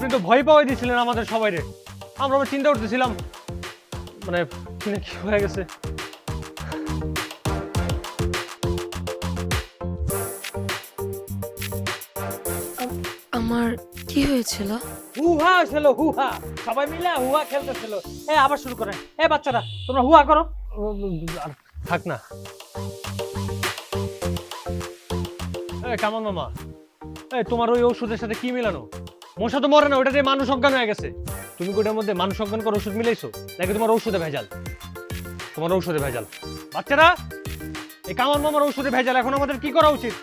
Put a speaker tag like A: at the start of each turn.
A: আপনি তো ভয় পাওয়াই দিয়েছিলেন আমাদের সবাইরে। আমরা চিন্তা করতেছিলাম মানে কি না কি হয়ে গেছে।
B: আমার কি হয়েছিল?
C: হুহা ছিল হুহা, সবাই মিলে হুহা খেলতেছিল। আবার শুরু করেন। বাচ্চারা তোমরা হুহা করো।
A: আর থাক না। কামাল মামা, তোমার ওই ওষুধের সাথে কি মিলানো? মশা তো মরে না, ওটা দিয়ে মানুষ অজ্ঞান হয়ে গেছে। তুমি ওটার মধ্যে মানুষ অজ্ঞান করার ওষুধ মিলাইছো নাকি তোমার ঔষধে ভেজাল? তোমার ঔষধে ভেজাল। বাচ্চারা, এই কামাল মামার ঔষধে ভেজাল, এখন আমাদের কি করা উচিত?